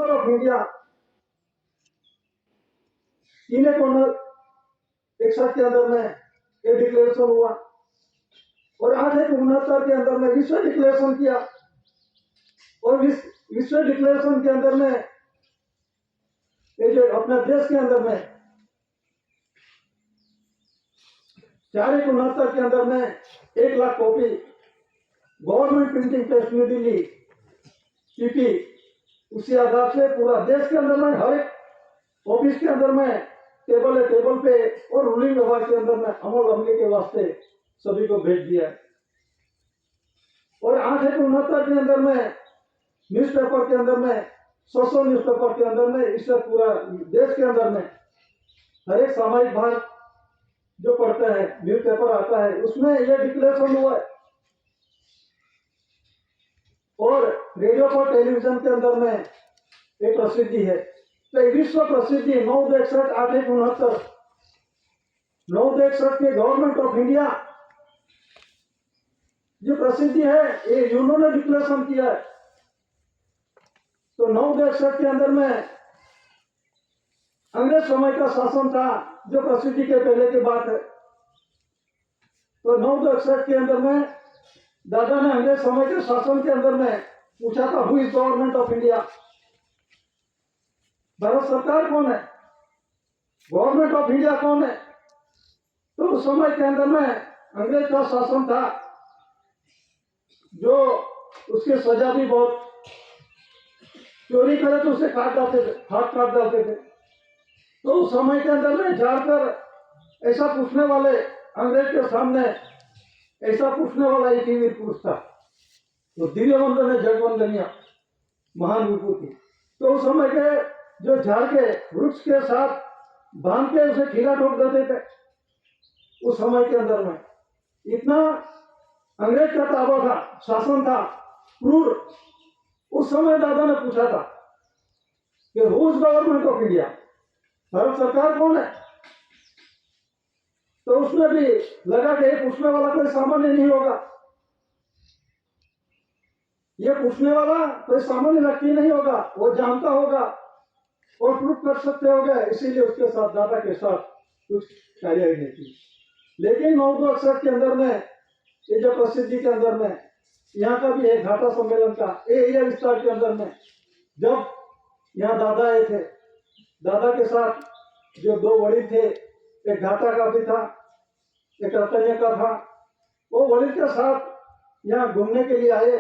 Government of India 3/61 के अंदर में ये डिक्लेरेशन हुआ और 8/69 के अंदर में विश्व डिक्लेरेशन किया और विश्व डिक्लेरेशन के अंदर में ये जो अपने देश के अंदर में 4/69 के अंदर में 1,00,000 copy government printing press new Delhi PP उसी आधार से पूरा देश के अंदर में हर एक ऑफिस के अंदर में टेबल है, टेबल पे और रूलिंग विभाग के अंदर में अमल अमली के वास्ते सभी को भेज दिया और 8/69 के अंदर में न्यूज़पेपर के अंदर में 100 न्यूज़पेपर के अंदर में इससे पूरा देश के अंदर में हर एक सामाजिक भाग जो पढ़ते हैं न्यूज़पेपर आता है उसमें यह डिक्लेरेशन हुआ है और रेडियो और टेलीविजन के अंदर में एक प्रसिद्धि है तो विश्व प्रसिद्धि 9/61 8/69 9/61 के गवर्नमेंट ऑफ इंडिया जो प्रसिद्धि है ये यूनो ने डिक्लेरेशन किया है तो 9/61 के अंदर में अंग्रेज समय का शासन था जो प्रसिद्धि के पहले की बात है तो 9/61 के अंदर में दादा ने अंग्रेज समय के शासन के अंदर में पूछा था who is government of India Bharat सरकार कौन है गवर्नमेंट ऑफ इंडिया कौन है तो उस समय के अंदर में अंग्रेज का शासन था जो उसकी सजा भी बहुत चोरी करे तो उसे काट डालते थे हाथ काट डालते थे तो उस समय के अंदर में जाकर ऐसा पूछने वाले अंग्रेज के सामने ऐसा पूछने वाला एक ही वीर पुरुष था तो दिव्यवंदन है जगवंदनिया महान विभूति तो उस समय के जो झाड़ के वृक्ष के साथ बांध के उसे खीरा ठोक देते थे उस समय के अंदर में इतना अंग्रेज का ताबा था शासन था क्रूर उस समय दादा ने पूछा था कि who is government of India Bharat सरकार कौन है तो उसमें भी लगा कि पूछने वाला कोई सामान्य नहीं होगा ये पूछने वाला कोई सामान्य व्यक्ति नहीं होगा वो जानता होगा और प्रूफ कर सकते होगा इसीलिए उसके साथ दादा के साथ कुछ कार्यवाही नहीं की लेकिन 9/61 के अंदर में ये जो प्रसिद्धि के अंदर में यहाँ का भी एक घाटा सम्मेलन का एरिया विस्तार के अंदर में जब यहाँ दादा आए थे दादा के साथ जो दो वड़ील थे एक घाटा का भी था एक रतन्य का था वो वड़ील के साथ यहाँ घूमने के लिए आए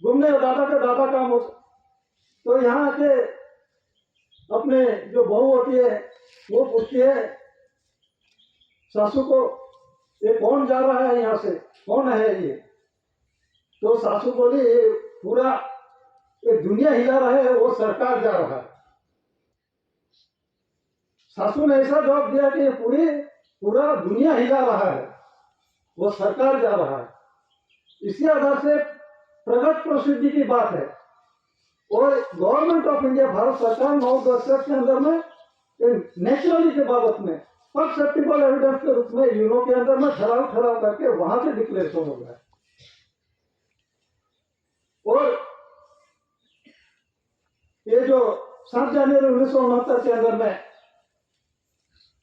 घूमने दादा का दादा काम हो तो यहाँ आके अपने जो बहू होती है वो पूछती है सासू को ये कौन जा रहा है यहाँ से कौन है ये तो सासू बोली ये पूरा ये दुनिया हिला रहा है वो सरकार जा रहा है सासू ने ऐसा जवाब दिया कि पूरा दुनिया हिला रहा है वो सरकार जा रहा है इसी आधार से प्रगत प्रसिद्धि की बात है और गवर्नमेंट ऑफ इंडिया भारत सरकार 9/61 के अंदर में नेचुरली के बाबत में परसेप्टिबल एविडेंस के रूप में यूनो के अंदर में ठहराव करके वहां से डिक्लेरेशन हो गया और ये जो 7 जनवरी 1969 के अंदर में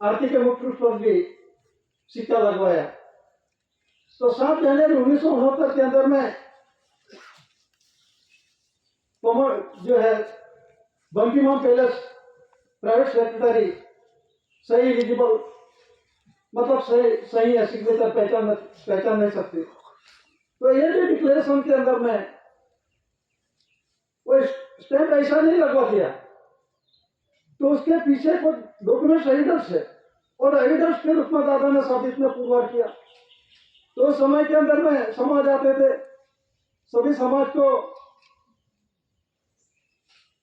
आरती के मुख्य रूप पर भी सिक्का लगवाया तो 7 जनवरी 1969 के अंदर में जो है बंकिमोहन पैलेस प्राइवेट सेक्रेटरी सही एलिजिबल मतलब सही है सिग्नेचर पहचान नहीं सकती तो ये जो डिक्लेरेशन के अंदर में वो स्टैंप ऐसा नहीं लगवा दिया तो उसके पीछे कुछ डॉक्यूमेंट एविडेंस है और एविडेंस के रूप में दादा ने साबित में पुरवार किया तो समय के अंदर में समाज आते थे सभी समाज को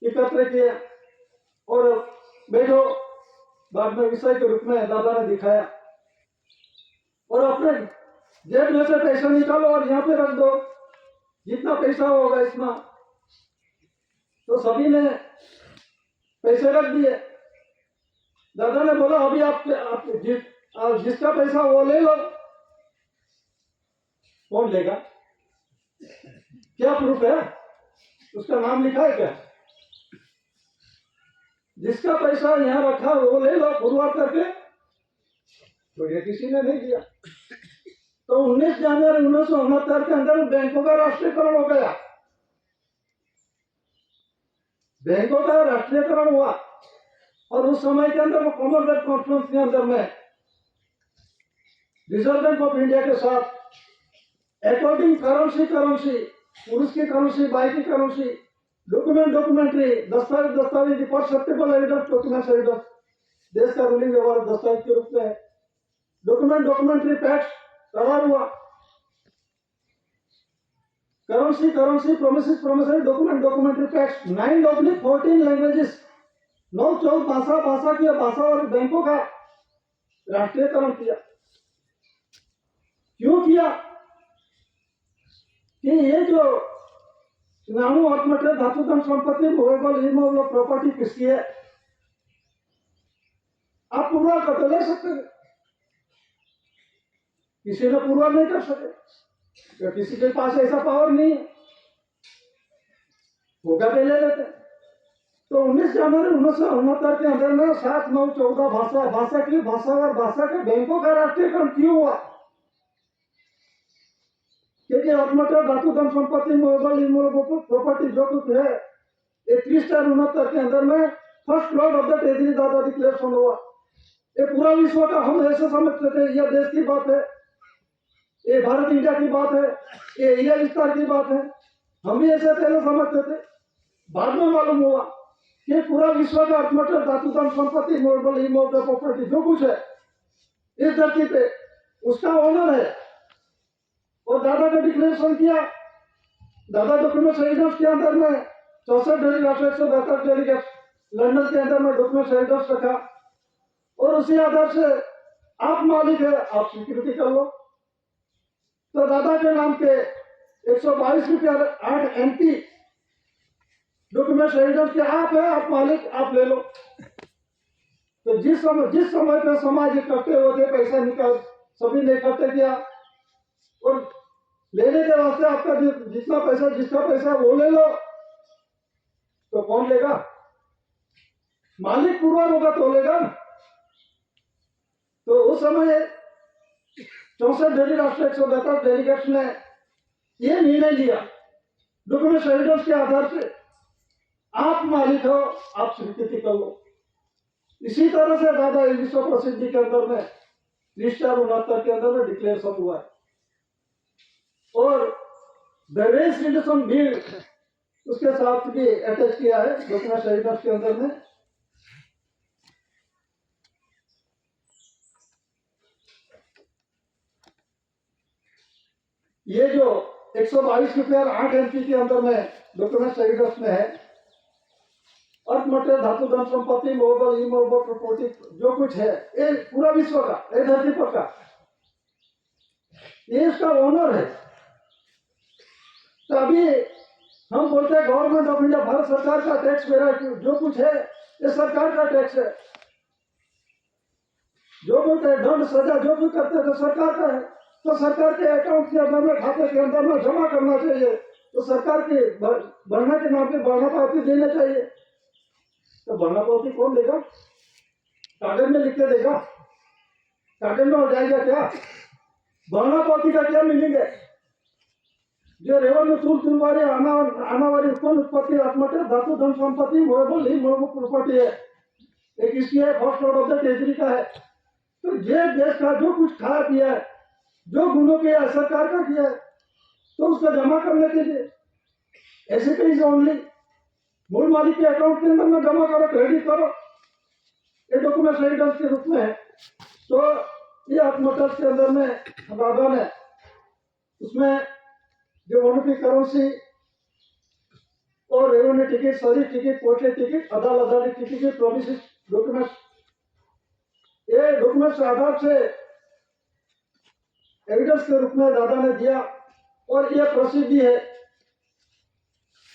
एकत्र किया और बैठो बाद में विषय के रूप में दादा ने दिखाया और अपने जेब में से पैसा निकालो और यहाँ पे रख दो जितना पैसा होगा इतना तो सभी ने पैसे रख दिए दादा ने बोला अभी आप जिसका पैसा वो ले लो कौन लेगा क्या प्रूफ है उसका नाम लिखा है क्या जिसका पैसा यहाँ रखा वो ले लो फॉरवर्ड करके, तो ये किसी ने नहीं दिया। तो 19 जनवरी 1969 के अंदर बैंकों का राष्ट्रीयकरण हो गया, बैंकों का राष्ट्रीयकरण हुआ। और उस समय के अंदर वो कॉमनवेल्थ कॉन्फ्रेंस के अंदर में रिजर्व बैंक ऑफ इंडिया के साथ अकॉर्डिंग करेंसी, पुरुष की करेंसी, बाई की करेंसी, डॉक्यूमेंट्री, दस्तावेज report, acceptable evidence, documents evidence, देश का रूलिंग व्यवहार दस्तावेज के रूप में डॉक्यूमेंट्री पैक्ट करार हुआ। Currency, promises, documentary pact 9/14 languages, 9-14 भाषा की भाषा और बैंकों का राष्ट्रीयकरण किया। क्यों किया कि ये जो नानू ऑटोमेटेड धातु धन संपत्ति मूवेबल इमूवेबल प्रॉपर्टी किसकी है, आप पूरा कर ले सकते हैं, किसी ने पूरा नहीं कर सके, या किसी के पास ऐसा पावर नहीं है, होगा तो ले लेते। तो 19 जनवरी 1969 के अंदर में 7, 9, 14 भाषा और भाषा के बैंकों का राष्ट्रीयकरण क्यों हुआ? क्योंकि ऑटोमेटेड धातु धन संपत्ति मूवेबल इमूवेबल प्रॉपर्टी जो कुछ है 31/69 के अंदर में first Lord of the treasury द्वारा डिक्लेरेशन हुआ। ये पूरा विश्व का हम ऐसे समझते थे यह देश की बात है, ये भारत इंडिया की बात है, ये एरिया विस्तार की बात है, हम भी ऐसे पहले समझते थे। बाद में मालूम हुआ कि पूरा विश्व का ऑटोमेटेड धातु धन संपत्ति मूवेबल इमूवेबल प्रॉपर्टी जो कुछ है इस धरती पे उसका ओनर है। और दादा का डिक्लेरेशन किया, दादा डॉक्यूमेंट एविडेंस के अंदर में 64 डेलीगेट्स, 172 डेलीगेट्स लंदन के अंदर में डॉक्यूमेंट एविडेंस रखा, और उसी आधार से आप मालिक है, आप स्वीकृति कर लो। तो दादा के नाम पे 122.8 MP डॉक्यूमेंट एविडेंस के आप है, आप मालिक, आप ले लो। तो जिस समय पे समाज इकट्ठे होते पैसा निकाल सभी ने इकट्ठे किया, और लेने के वास्ते आपका जितना पैसा, जिसका पैसा वो ले लो, तो कौन लेगा? मालिक पूर्वर होगा तो लेगा ना। तो उस समय 64 डेलीगेट्स, 172 डेलीगेट्स ने ये निर्णय लिया डॉक्यूमेंट एविडेंस के आधार से आप मालिक हो, आप स्वीकृति कर लो। इसी तरह से दादा विश्व प्रसिद्धि के अंदर में 30/69 के अंदर में डिक्लेरेशन हुआ है। और बेवेज रिलेशन बिल उसके साथ भी अटैच किया है डॉक्यूमेंट एविडेंस के अंदर में। ये जो 122.8 MP के अंदर में डॉक्यूमेंट एविडेंस में है, ऑटोमेटेड धातु धन संपत्ति मूवेबल इमूवेबल प्रॉपर्टी जो कुछ है ये पूरा विश्व का, ये धरती पर का, ये इसका ओनर है। तो अभी हम बोलते हैं गवर्नमेंट ऑफ इंडिया, भारत सरकार का टैक्स मेरा जो कुछ है ये सरकार का टैक्स है, जो कुछ है दंड सजा जो भी करते थे सरकार का है। तो सरकार के अकाउंट के अंदर में, खाते के अंदर में जमा करना चाहिए, तो सरकार की भरना के नाम पे भरना पावती देना चाहिए। तो भरना पावती कौन देगा? कागज में लिख के देगा? कागज में हो जाएगा क्या? भरना पावती का क्या मीनिंग है? जो रेवेन्यू तुलवारी आनावारी उत्पन्न उत्पत्ति ऑटोमेटेड धातु धन संपत्ति मूवेबल इमूवेबल प्रॉपर्टी है, एक इसकी है, first Lord of the treasury का है। तो ये देश का जो कुछ खाया पिया है, जो गुणों किया है, सरकार का किया है, तो उसको जमा करने के लिए ऐसे पे इज ओनली मूल मालिक के अकाउंट के अंदर में जमा करो, क्रेडिट करो, ये डॉक्यूमेंट एविडेंस के रूप में है। तो ये ऑटोमेटेड के अंदर में दादा ने उसमें जो वनपी करेंसी और रेवेन्यू टिकट, सरी टिकट, पोस्टेज टिकट, अदालत टिकट, प्रोमिस डॉक्यूमेंट्स, ये डॉक्यूमेंट्स आधार से एविडेंस के रूप में दादा ने दिया। और ये प्रसिद्धि है,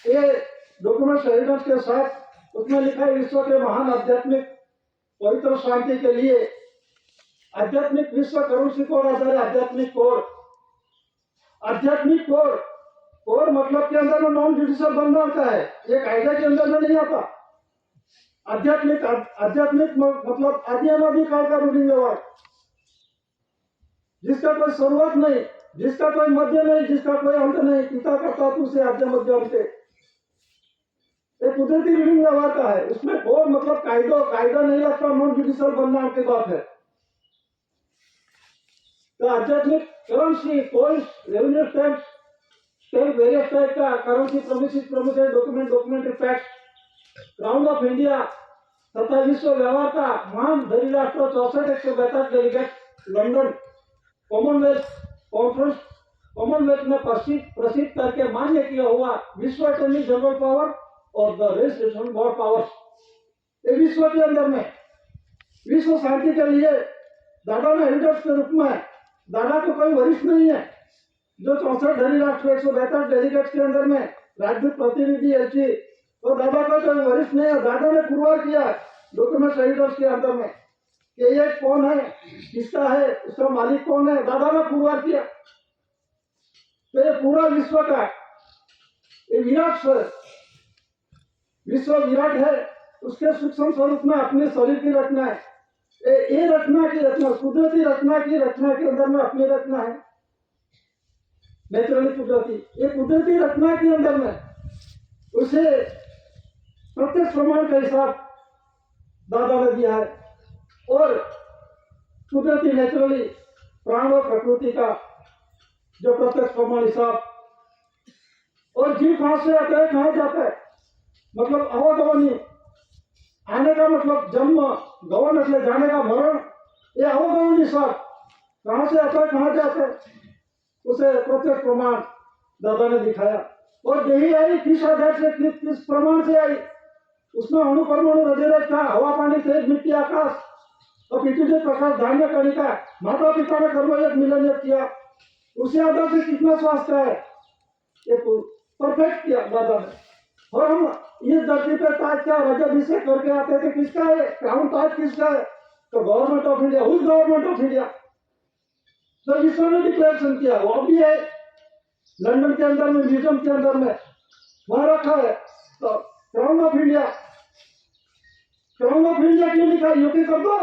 ये डॉक्यूमेंट्स एविडेंस के साथ उसमें लिखा है विश्व के महान आध्यात्मिक पवित्र शांति के लिए आध्यात्मिक विश्व करेंसी कोड आधार आध्यात्मिक कोड। आध्यात्मिक कोड, कोड मतलब के अंदर में नॉन जुडिशियल बंधन का है, ये कायदे के अंदर में नहीं आता। आध्यात्मिक आध्यात्मिक मतलब आदि अनादि काल का रूलिंग व्यवहार, जिसका कोई शुरुआत नहीं, जिसका कोई मध्य नहीं, जिसका कोई अंत नहीं, पिता का धातु से आद्य मध्य अंत, एक कुदरती रूलिंग व्यवहार का है। उसमें और मतलब कायदा नहीं लगता, नॉन जुडिशियल बनना की बात है। तो आध्यात्मिक currency, course, revenue tax, state various type का currency, promises, documentary fact, crown of India तथा विश्व व्यवहार का महान धनी राष्ट्र 64 delegate London Commonwealth conference, Commonwealth में प्रसिद्ध करके मान्य किया हुआ विश्व अटॉर्नी जनरल पावर और द रेजिस्ट्रेशन बोर्ड पावर्स। ये विश्व के अंदर में विश्व शांति के लिए दादा ने एल्डर्स के रूप में, दादा तो कोई वरिष्ठ नहीं है, जो 64 धनी राष्ट्र 172 डेलीगेट्स के अंदर में राजदूत, प्रतिनिधि, एलची, तो दादा का कोई वरिष्ठ नहीं है। दादा ने पुरवार किया डॉक्यूमेंट एडिटर्स के अंदर में कि ये कौन है, किसका है, उसका मालिक कौन है, दादा ने पुरवार किया। तो ये पूरा विश्व का ये विराट स्वरूप, विश्व विराट है, उसके सूक्ष्म स्वरूप में अपने शरीर की रचना है। ये रचना की रचना, कुदरती रचना की रचना के अंदर में अपनी रचना है, नेचुरली कुदरती। ये कुदरती रचना के अंदर में उसे प्रत्यक्ष प्रमाण का हिसाब दादा ने दिया है, और कुदरती नेचुरली प्राण और प्रकृति का जो प्रत्यक्ष प्रमाण हिसाब, और जीव कहां से आता है, कहां जाता है, मतलब अवगमनी, आने का मतलब जन्म, गवन मतलब जाने का मरण, ये अवगमनी हिसाब कहां से आता है, कहां जाता है, उसे प्रत्यक्ष प्रमाण दादा ने दिखाया। और यही आई किस आधार से, किस प्रमाण से आई, उसमें अणु परमाणु रजरज का, हवा पानी तेज मिट्टी आकाश और पृथ्वी प्रकाश धान्य कणिका, माता पिता ने कर्मयोग मिलन किया, उसी आधार से कितना स्वास्थ्य है, ये परफेक्ट किया दादा ने। और हम इस धरती पे ताज का राज्याभिषेक करके आते थे, किसका है क्राउन, ताज किसका है, तो गवर्नमेंट ऑफ इंडिया, उस गवर्नमेंट ऑफ इंडिया, तो विश्व ने डिक्लेरेशन किया, वो भी है लंदन के अंदर में, म्यूजियम के अंदर में वहां रखा है। तो crown of India, crown of India क्यों लिखा, यूपी कर दो,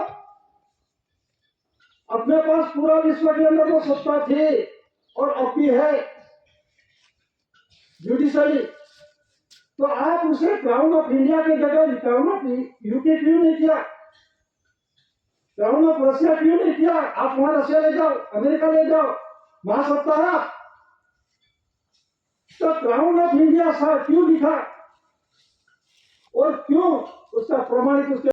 अपने पास पूरा विश्व के अंदर वो सत्ता थी और अब भी है जुडिशरी, तो आप उसे क्राउन ऑफ इंडिया की जगह क्राउन ऑफ यूके क्यों नहीं किया, क्राउन ऑफ रशिया क्यों नहीं किया, आप वहां रशिया ले जाओ, अमेरिका ले जाओ, महासत्ता है, तो क्राउन ऑफ इंडिया सा क्यों लिखा, और क्यों उसका प्रमाणित उसके